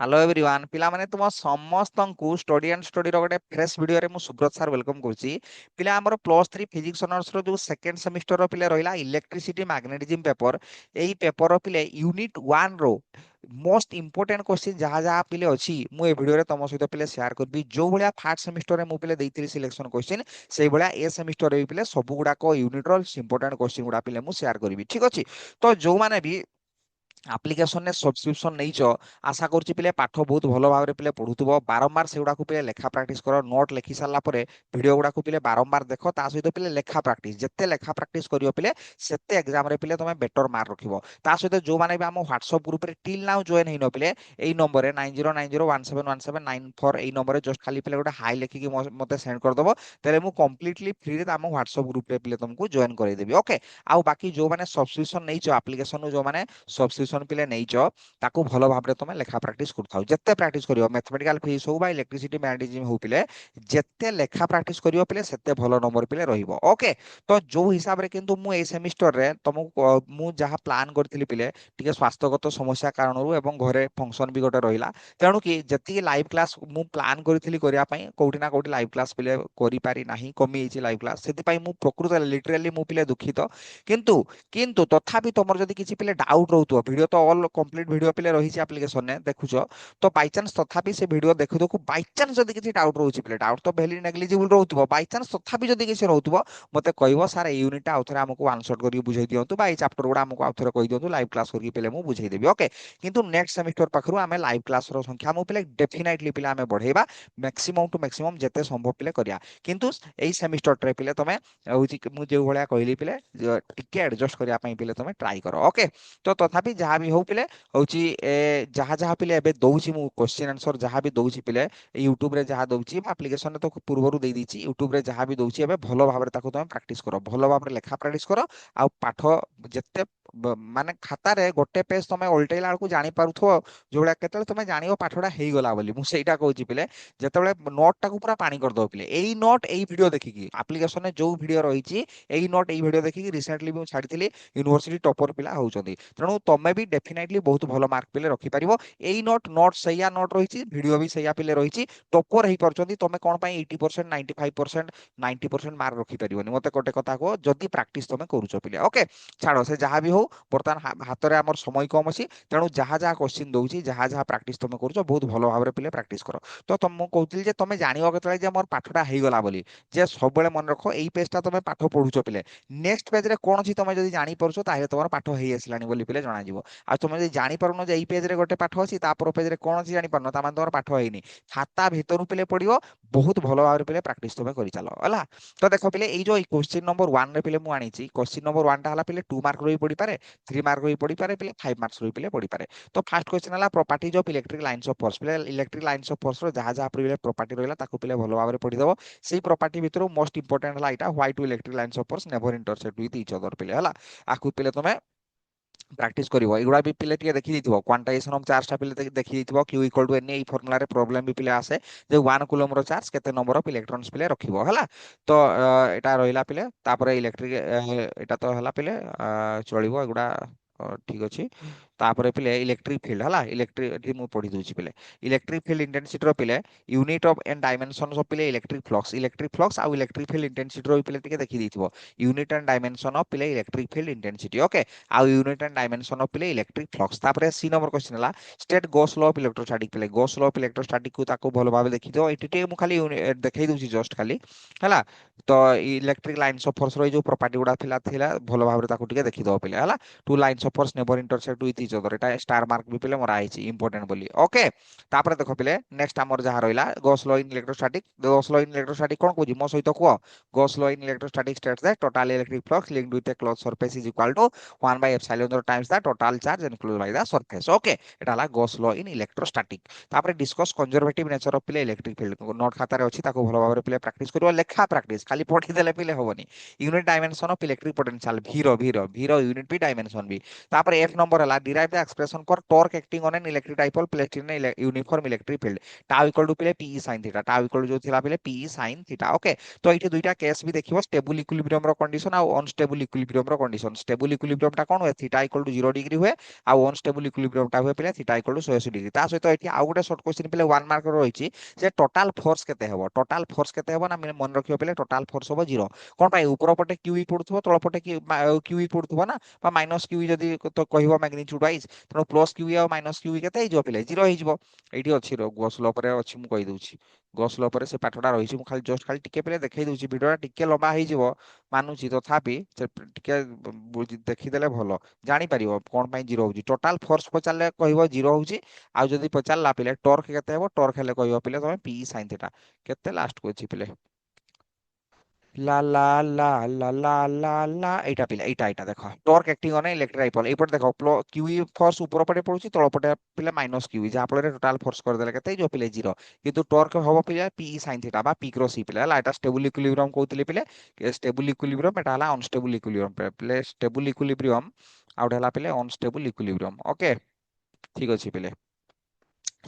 Hello everyone पिला माने तुम समस्त को स्टडी एंड स्टडी रो गोटे फ्रेश वीडियो रे मु सुब्रत सर वेलकम करछि। पिला हमर +3 फिजिक्स ऑनर्स रो जो सेकंड सेमिस्टर रो पिले रहिला इलेक्ट्रिसिटी मैग्नेटिज्म पेपर। एई पेपर रो पिले यूनिट 1 रो मोस्ट इंपोर्टेंट क्वेश्चन जहाँ जहाँ पिले अछि मु ए वीडियो रे तम सहित पिले शेयर करबी। जो भलिया फर्स्ट सेमिस्टर रे मु पिले देइतिली सिलेक्शन क्वेश्चन सेई भलिया ए सेमिस्टर रे पिले सब गुडा को यूनिट रो इंपोर्टेंट क्वेश्चन गुडा पिले मु शेयर करबी। ठीक अछि। तो जो माने भी आप्लिकेशन ने सब्सक्रिप्शन नहीं आशा करुच्ची पिले पाठ बहुत भल भाव पिले पढ़ुव बारंबार से गुड़ा पिले लेखा प्राक्ट कर नोट लिखि सारा भिड गुड़ा पिले बारंबार देख ता सहित पिले लेखा प्राक्ट जिते लेखा प्राक्ट कर पिले सेते एग्जाम रे पिले तुम बेटर मार्क रखियो। ता सहित जो मैंने भी आम व्हाट्सअप ग्रुप रे टिल नाउ जॉइन होई न पिले एई नंबर रे 9090171794 एई नंबर रे जस्ट खाली पिले गोटे हाई लिखिकी मते सेंड कर दबो तेरे मु कंप्लीटली फ्री रे आम व्हाट्सअप ग्रुप रे पिले तुमको जॉइन करई देबी। ओके आउ बाकी जो मैंने सब्सक्रिप्शन नहीं एप्लिकेशन जो मैंने सब्सक्रिप्शन पिले नहीं ताकू भल भाव में तुम लेखा प्राक्ट कर जिते प्राक्ट कर मैथमेटिकल फिजिक्स हो इलेक्ट्रिसिटी मैग्नेटिज्म हो पिले जिते लेखा प्राक्ट कर पिले सेते भल नंबर पिले रहिबो। ओके तो जो हिसाब रे किंतु मु ए सेमिस्टर रे तुमको मु जहा प्लान करथिली पिले टिके स्वास्थ्यगत समस्या कारणरू एवं घरे फंक्शन भी गोटे रहिला तेणु कि जति लाइव क्लास मु प्लान करथिली करिया पई कोठी ना कोठी लाइव क्लास पिले करि पारि नाही कमी हिची लाइव क्लास सेति पई मु प्रकृत लिटरली मु पिले दुखित किंतु किंतु तथापि तुमर जदि किछि पिले डाउट रहउतो वीडियो तो ऑल कंप्लीट वीडियो पिले रही छै एप्लीकेशन ने देखुछ तो बाय चांस तथापि से वीडियो देखु देखु बाय चांस जदि किछि डाउट रहउछि पिले डाउट तो भेली नेग्लिजिबल रहउतबो बाय चांस तथापि जदि किछि रहउतबो मते कहइबो sir a unit आउथरे हमकु one shot करी बुझाई दियंतु बाय चैप्टर गुडा हमकु आउथरे कहि दियंतु लाइव क्लास करी पिले मु बुझाई देबी। ओके किंतु नेक्स्ट सेमिस्टर पाखरु हमें लाइव क्लास रो संख्या मु पिले डेफिनेटली पिले हमें बढ़ेबा मैक्सिमम टू मैक्सिमम जते संभव पिले करिया किंतु एई सेमिस्टर ट्रे पिले तमे होछि मु जे भलिया कहली पिले टिके एडजस्ट करिया पई पिले तमे ट्राई करो। ओके तो तथापि जहाँ भी हो पिले होची जहाँ जहाँ पिले एबे दउची मु क्वेश्चन आंसर जहाँ भी दउची पिले यूट्यूब रे जहाँ दउची एप्लीकेशन रे तो पूर्वरु दे दीची यूट्यूब रे जहाँ भी दउची एबे भलो भाबरे ताको तमे प्रैक्टिस करो भलो भाबरे लेखा प्रैक्टिस करो आ पाठ जत्ते माने खाता रे गोटे पेज तमे उल्टेला को जानि पारुथो जोड़ा केतले तमे जानियो पाठडा हेई गला बोली मु सेटा कहूची पिले जेतेबेले नोट टाको पूरा पानी कर दो पिले एई नोट एई वीडियो देखिकी एप्लीकेशन रे जो वीडियो रहिची एई नोट एई वीडियो देखिकी रिसेंटली मु छाडिथिली यूनिवर्सिटी टॉपर पिला होउचंदी तेणु तमे भी डेफिनेटली बहुत भल मार्क पिले रखि परिबो। एई नोट नोट सैया नोट रहिची वीडियो भी सैया पिले रहिची टॉपर हेई परचंदी तमे कोन पई 80% 95% 90% मार्क रखि परिबोनी मते कोटे कथा को जदी प्रैक्टिस तमे करूचो पिले। ओके छाड़ो से जहाँ भी हो बर्तमान हाथ रे हमर समय कम अछि तेणु जहाँ जहाँ क्वेश्चन दउची जहाँ जहाँ प्रैक्टिस तमे करूचो बहुत भल भाबरे पिले प्रैक्टिस करो। तो तुम कहूतिल जे तमे जानिबो केतले जे मोर पाठटा हेई गला बोली जे सब बेले मन रखो एई पेजटा तमे पाठ पढुचो पिले नेक्स्ट पेज रे कोन अछि तमे जदी जानि परछो ताहे तमर पाठ हेई आसलानी बोली पिले जणा जिवो आ तुम जदी जानि पारुनो जे एई पेज रे गोटे पाठ अछि ता पर पेज रे कोन अछि जानि पारुनो ता मान तमर पाठ हेइनी खाता भितरु पिले पडियो बहुत भलो भाबरे पिले प्रैक्टिस तमे करि चलो हला। तो देखो पिले एई जो क्वेश्चन नंबर 1 रे पिले मु आनी छि क्वेश्चन नंबर 1 टा हला पिले 2 मार्क रोई पड़ी पारे 3 मार्क रोई पड़ी पारे पिले 5 मार्क्स रोई पिले पड़ी पारे। तो फर्स्ट क्वेश्चन हला properties of electric lines of force पिले इलेक्ट्रिक लाइंस ऑफ फोर्स रो जहा जहा पिले प्रॉपर्टी रोइला ताको पिले भलो भाबरे पढि दबो सेई प्रॉपर्टी भितरु मोस्ट इंपोर्टेंट हला एटा why to electric lines of force never intersect with each other पिले हला आकु पिले तमे प्रैक्टिस करिवो एगुडा भी पिले टिके देखि दिथिबो क्वांटाइजेशन ऑफ चार्ज टा पिले देखि दिथिबो q equal to n e formula रे प्रॉब्लम भी पिले आसे जे 1 कूलम रो चार्ज केते नंबर ऑफ इलेक्ट्रॉन्स पिले रखिबो हला। तो एटा रहिला पिले तापरे इलेक्ट्रिक एटा तो हला पिले चलिबो एगुडा ठीक अछि तापरे पिले इलेक्ट्रिक फील्ड हला इलेक्ट्रिक एठी मु पढी दोछि पिले इलेक्ट्रिक फील्ड इंटेंसिटी रो पिले unit of and dimensions of पिले इलेक्ट्रिक फ्लक्स आ इलेक्ट्रिक फील्ड इंटेंसिटी रो पिले टिके देखि दिथिबो यूनिट एंड डायमेंशन ऑफ पिले इलेक्ट्रिक फील्ड इंटेंसिटी। ओके आ यूनिट एंड डायमेंशन ऑफ पिले इलेक्ट्रिक फ्लक्स तापरे सी नंबर क्वेश्चन हला state Gauss law of electrostatic पिले गॉस लॉ ऑफ इलेक्ट्रोस्टैटिक को ताको भलो भाबे देखि दियो एठी टे मु खाली देखै दोछि जस्ट खाली हला। तो इलेक्ट्रिक लाइंस ऑफ फोर्स रो जो प्रॉपर्टी गुडा थिला थिला भलो भाबे ताको टिके देखि दो पिले हला two lines of force never intersect with each other Etah star mark भी पिले मोर आइछि इंपोर्टेंट बोली। ओके तापरे देखो पिले नेक्स्ट हमर जहा रहिला Gauss law in electrostatic Gauss law in electrostatic कोन कोजि मो सहित कुओ Gauss law in electrostatic states that total electric flux linked with a closed surface is equal to 1 by epsilon 0 times the total charge enclosed by the surface। Okay एटा हला Gauss law in electrostatic तापरे discuss conservative nature of पिले electric field note खाता रे अछि ताको भलो भाबरे पिले प्रैक्टिस करियो लेखा प्रैक्टिस खाली पढी देले पिले होबनी unit dimension of electric potential v रो यूनिट भी डायमेंशन भी तापर एफ नंबर हला derive the expression for torque acting on an electric dipole placed in a uniform electric field tau equal to पिले PE sin theta tau equal to जो थिला पिले PE sin theta ओके तो एठी दुईटा केस भी देखिबो stable equilibrium रो condition आ unstable equilibrium रो condition stable equilibrium टा कोन हुए थीटा इक्वल टू 0 डिग्री हुए आ अनस्टेबल इक्विलिब्रियम टा हुए पिले थीटा इक्वल टू 180 डिग्री ता सहित एठी आ गोटे शॉर्ट क्वेश्चन पिले 1 मार्क रो रहिछि जे टोटल फोर्स केते हेबो टोटल फोर्स केते हेबो ना मन रखियो पिले टोटल फोर्स होबो 0 कोन पाई ऊपर पटे QE पडुथबो तळ पटे QE पडुथबो ना बा माइनस QE जदी तो कहिबो मैग्नीट्यूड वाइज तनो प्लस QE आ माइनस QE केते हिजो पिले 0 हिजबो एठी अछि रो गॉस लॉ परे अछि मु कहि दउछि गॉस लॉ परे से पाठडा रहिछि मु खाली जस्ट खाली टिके पिले देखै दउछि भिडियोटा टिके लंबा हिजबो मानुछि तथापि टिके देखि देले भलो जानि परिबो कोन पई 0 होउछि टोटल फोर्स पचारले कहिबो 0 होउछि आ जदी पचारला पिले टॉर्क केते हेबो टॉर्क हेले कहिबो पिले तमे PE sin थीटा केते लास्ट को अछि पिले ला ला ला ला ला ला ला एटा पिला एटा देखो torque acting on electric dipole एपट देखो क्यूई फोर्स ऊपर पटे पडुची तळ पटे पिला माइनस क्यूई जा फଳରେ टोटल फोर्स कर देले केते जो पिले 0 किंतु टॉर्क होबो पिले PE sin थीटा बा P क्रॉस E पिला ला एटा स्टेबल इक्विलिब्रियम कहउतले पिले स्टेबल इक्विलिब्रियम एटा हला अनस्टेबल इक्विलिब्रियम पिले स्टेबल इक्विलिब्रियम आउट हला पिले अनस्टेबल इक्विलिब्रियम ओके ठीक अछि पिले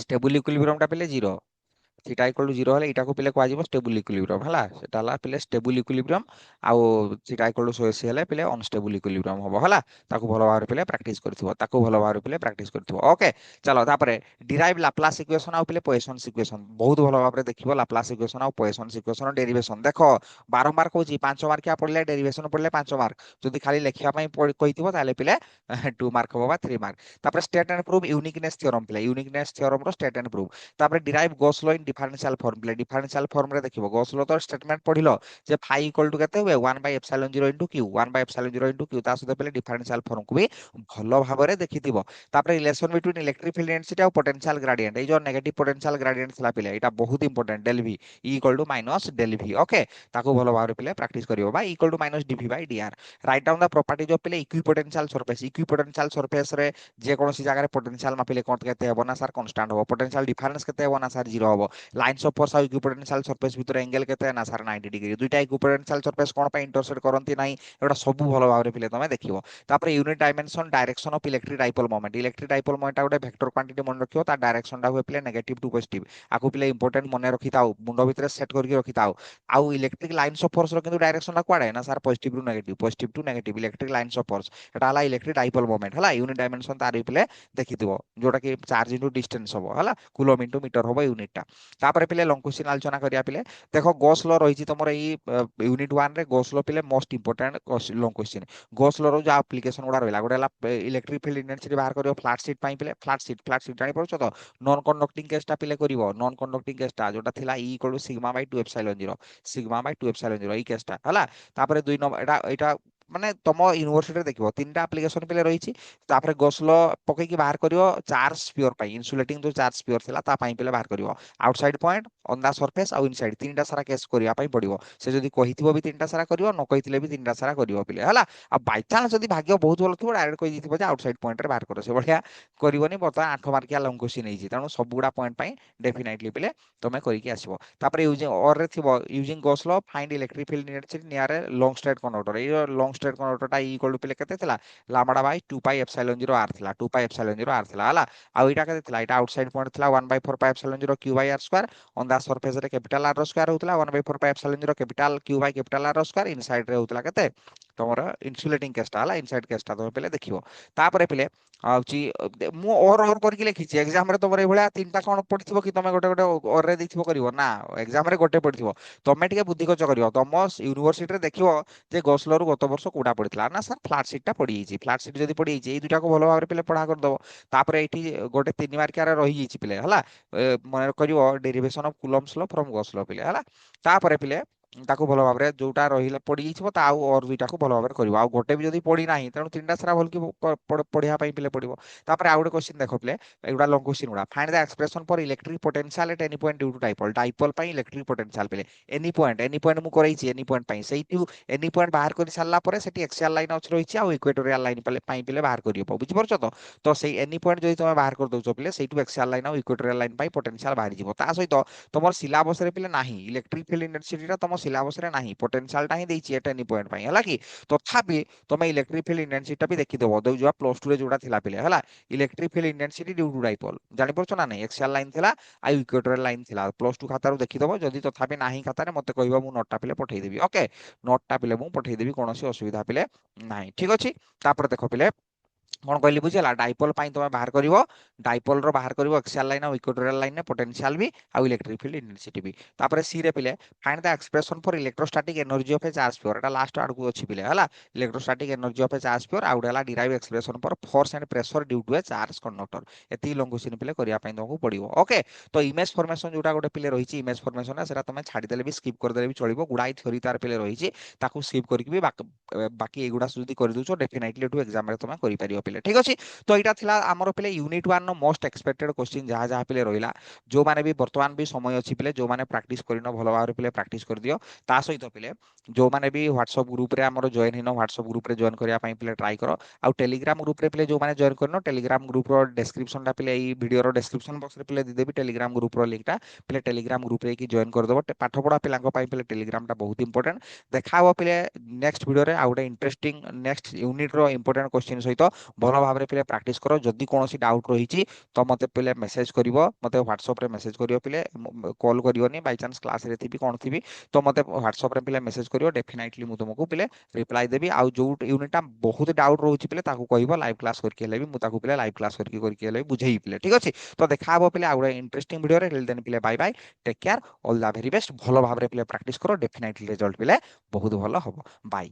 स्टेबल इक्विलिब्रियम टा पिले 0 थीटा इक्वल टू 0 हले इटा को पिले क्वाजिबो स्टेबल इक्विलिब्रियम हला सेटा हला पिले स्टेबल इक्विलिब्रियम आउ थीटा इक्वल टू 180 हले पिले अनस्टेबल इक्विलिब्रियम हबो हला ताको भलो भाबरे पिले प्रैक्टिस करथिबो ताको भलो भाबरे पिले प्रैक्टिस करथिबो ओके चलो तापरे डिराइव लाप्लास इक्वेशन आउ पिले पोइसन्स इक्वेशन बहुत भलो भाबरे देखिबो लाप्लास इक्वेशन आउ पोइसन्स इक्वेशन डेरिवेशन देखो बारंबार कहूची 5 मार्क या पड़ले डेरिवेशन पड़ले 5 मार्क जदि खाली लेखिया पई कहिथिबो ताले पिले 2 मार्क हबो बा 3 मार्क तापरे state and prove uniqueness theorem पिले यूनिकनेस थ्योरम रो स्टेट एंड प्रूव तापरे derive Gauss law in differential form पिले डिफरेंशियल फॉर्म रे देखिबो गॉस लॉ तो स्टेटमेंट पढिलो जे फाई इक्वल टू केते हुए 1 by epsilon 0 into q 1 by epsilon 0 into q ता सहित पहिले डिफरेंशियल फॉर्म को भी भलो भाबरे देखिथिबो तापरे relation between electric field density और पोटेंशियल ग्रेडिएंट ए जो नेगेटिव पोटेंशियल ग्रेडिएंट थला पिले एटा बहुत important del v E equal to minus del v okay ताको भलो भाबरे पिले प्रैक्टिस करियो बा equal to minus dv by dr write down the properties of पिले इक्विपोटेंशियल सरफेस इक्विपोटेंशियल सरफेस रे जे कोनोसी जगह रे पोटेंशियल मापिले कोन केते हेबो ना सर कांस्टेंट हो पोटेंशियल डिफरेंस केते हेबो ना सर 0 हो लाइन्स ऑफ फोर्स और इक्विपोटेंशियल सरफेस भीतर एंगल केते है ना सर 90 डिग्री दुईटा इक्विपोटेंशियल सरफेस कोन पे इंटरसेक्ट करंती नाही एटा सब भलो भाबरे पिले तमे देखिबो तापर unit dimension direction of electric dipole moment आ गोटे वेक्टर क्वांटिटी मन रखियो ता डायरेक्शन टा हुए पिले नेगेटिव टू पॉजिटिव आकु पिले इंपोर्टेंट मने रखिताओ मुंडो भीतर सेट करके रखिताओ आउ इलेक्ट्रिक लाइन्स ऑफ फोर्स रो किंतु डायरेक्शन टा क्वाडे ना sir positive to negative electric lines of force एटा हला इलेक्ट्रिक डाइपोल मोमेंट हला यूनिट डायमेंशन तार पिले देखिथिबो जोटा कि चार्ज इनटू डिस्टेंस हो हला कूलम इनटू मीटर हो यूनिट टा तापर पिले लॉन्ग क्वेश्चन आलोचना करिया पिले देखो गॉस लॉ रहिछि तमर ई यूनिट 1 रे गॉस लॉ पिले most important long question Gauss law रो जो एप्लीकेशन गुडा रहला गोटे इलेक्ट्रिक फील्ड इंटेंसिटी बाहर करियो फ्लैट शीट पाई पिले फ्लैट शीट जानि परछो तो नॉन कंडक्टिंग केसटा पिले करिवो नॉन कंडक्टिंग केसटा जोटा थिला E equal to sigma by 2 epsilon 0 ई केसटा हला तापर 2 नंबर एटा माने तम यूनिवर्सिटी देखिबो तीनटा एप्लीकेशन पिले रहिछि तापर गॉस लॉ पकै कि बाहर करियो चार्ज स्फीयर पाई इंसुलेटिंग जो चार्ज स्फीयर थिला ता पाई पिले बाहर करियो outside point on the surface आउ इनसाइड तीनटा सारा केस करिया पाई पड़िबो से जदी कहिथिबो भी तीनटा सारा करियो न कहिथिले भी तीनटा सारा करियो पिले हला आ बाय चांस जदी भाग्य बहुत भलो थिबो डायरेक्ट कहि दिथिबो जे आउटसाइड पॉइंट रे बाहर करो से बढ़िया करिवोनी बता 8 मार्किया लॉन्ग क्वेश्चन हेछि तानु सब गुडा पॉइंट पाई डेफिनेटली पिले तमे करि कि आसीबो तापर यूजिंग और रे थिबो using Gauss law find electric field intensity near a long straight conductor a long straight conductor टा E इक्वल टू पिले केते थिला lambda by 2 pi epsilon 0 r थिला 2 पाई एप्सिलॉन 0 r थिला हला आ इटा केते थिला इटा आउटसाइड पॉइंट थिला 1 by 4 pi epsilon 0 q by r square on the surface रे कैपिटल r स्क्वायर होतला 1 by 4 pi epsilon 0 capital q by capital r square inside रे होतला केते तमरा इंसुलेटिंग केसटा हला इनसाइड केसटा तमे पिले देखिबो तापरे पिले आउची मु और करके लिखिछि एग्जाम रे तमरे भलिया तीनटा कोन पढिथिबो कि तमे गोटे गोटे और रे दिथिबो करिवो ना एग्जाम रे गोटे पढिथिबो तमे टिके बुद्धि खर्च करिवो तम यूनिवर्सिटी रे देखिवो जे गॉस लॉ रु गत वर्ष कोडा पढितला ना सर फ्लैट शीट टा पढि हिछि फ्लैट शीट जदी पढि हिछि ए दुटा को भलो भाबरे पिले पढा कर दबो तापरे एठी गोटे 3 मार्किया रे रहि हिछि पिले हला मन करिवो derivation of Coulomb's law from Gauss law पिले हला तापरे पिले ताको भलो भाबरे जोटा रहिला पढि हिछबो ता और दुइटा को भलो भाबरे करिवो आ गोटे भी जदी पढि नाही तणु तीनटा सारा भल कि पढिया पई पिले पढिवो तापरे आ गोटे क्वेश्चन देखो पिले एगुडा लॉन्ग क्वेश्चन गुडा find the expression for electric potential at any point due to dipole पई इलेक्ट्रिक पोटेंशियल पिले एनी पॉइंट मु करैछि एनी पॉइंट पई सेइटू एनी पॉइंट बाहर कर सारला परे सेठी एक्सियल लाइन अछि रहिछि आ इक्वेटोरियल लाइन पई पिले बाहर करियो बुझि परछो तो सेई एनी पॉइंट जदी तमे बाहर कर दोछो पिले सेइटू एक्सियल लाइन आ इक्वेटोरियल लाइन पई पोटेंशियल बाहर जिवो ता सहित तमर सिलेबस रे पिले नाही इलेक्ट्रिक फील्ड इंटेंसिटी ता तम सिलेबस रे नाही पोटेंशियल टा ही देछि 10 पॉइंट पई हला कि तथापि तमे इलेक्ट्रिक फील्ड इंटेंसिटी भी देखि देबो जो प्लस 2 रे जोडा थिला पिले हला electric field intensity due to dipole जानि परछ ना नहीं एक्सियल लाइन थिला आ इक्वेटोरियल लाइन थिला प्लस 2 खाता रो देखि देबो जदी तथापि नाही खाता रे मते कहबो मु नोट टा पिले पठेई देबी ओके नोट टा पिले मु पठेई देबी कोनोसी असुविधा पिले नाही ठीक अछि तापर देखो पिले कौन कहली बुझीला डाइपोल पाई तुम बाहर करिवो डाइपोल रो बाहर करिवो एक्सियल लाइन और इक्वेटोरियल लाइन ने पोटेंशियल भी आ इलेक्ट्रिक फील्ड इंटेंसिटी भी तापर सी रे पिले find the expression for electrostatic energy of a charge sphere एटा लास्ट आड़ को अछि पिले हला electrostatic energy of a charge sphere आउट हला derive expression for force and pressure due to a charge conductor एती लॉन्ग क्वेश्चन पिले करिया पई तुमको पड़िवो ओके तो इमेज फॉर्मेशन जोटा गोटे पिले रहिछि इमेज फॉर्मेशन है सेटा तुम छाडी देले भी स्किप कर देले भी चलिबो गुडाई थ्योरी तार पिले रहिछि ताकू स्किप करके भी बाकी एगुडा जदी कर दोछो डेफिनेटली टू एग्जाम रे तुम करि परियो पिले ठीक अछि तो यहाँ थिला आमर पिले unit 1 know most expected question जहाँ जहाँ पिले रहिला जो माने भी वर्तमान भी समय अछि पिले जो माने प्रैक्टिस करिनो भलो भाबरे पिले प्रैक्टिस कर दियो ता सहित पिले जो माने भी व्हाट्सएप ग्रुप रे हमर जॉइन हिनो व्हाट्सएप ग्रुप रे जॉइन करिया पई पिले ट्राई करो आ टेलीग्राम ग्रुप रे पिले जो माने जॉइन करनो टेलीग्राम ग्रुप रो डिस्क्रिप्शन टा पिले ई वीडियो रो डिस्क्रिप्शन बॉक्स रे पिले दे देबी टेलीग्राम ग्रुप रो लिंक टा पिले टेलीग्राम ग्रुप रे की जॉइन कर दबो पाठ पढ़ा पिला पई पिले टेलीग्राम टा बहुत इंपोर्टेंट देखा हो पिले नेक्स्ट वीडियो रे आ गोटे इंटरेस्टिंग नेक्स्ट यूनिट रो इंपोर्टेंट क्वेश्चन सहित भलो भाबरे पिले प्रैक्टिस करो जदी कोनोसी डाउट रहिछि तो मते पिले मेसेज करिवो मते व्हाट्सएप रे मेसेज करिवो पिले कॉल करिवोनी बाय चांस क्लास रे थिबी कोन थिबी तो मते व्हाट्सएप रे पिले मेसेज करिवो डेफिनेटली मु तुमको पिले रिप्लाई देबी आ जो यूनिट टा बहुत डाउट रहउछि पिले ताकू कहिवो लाइव क्लास करके लेबी मु ताकू पिले लाइव क्लास करके लेबी बुझेई पिले ठीक अछि तो देखा हबो पिले आ गुडा इंटरेस्टिंग वीडियो रे टिल देन पिले bye bye take care all the very best भलो भाबरे पिले प्रैक्टिस करो डेफिनेटली रिजल्ट पिले बहुत भलो हबो बाय।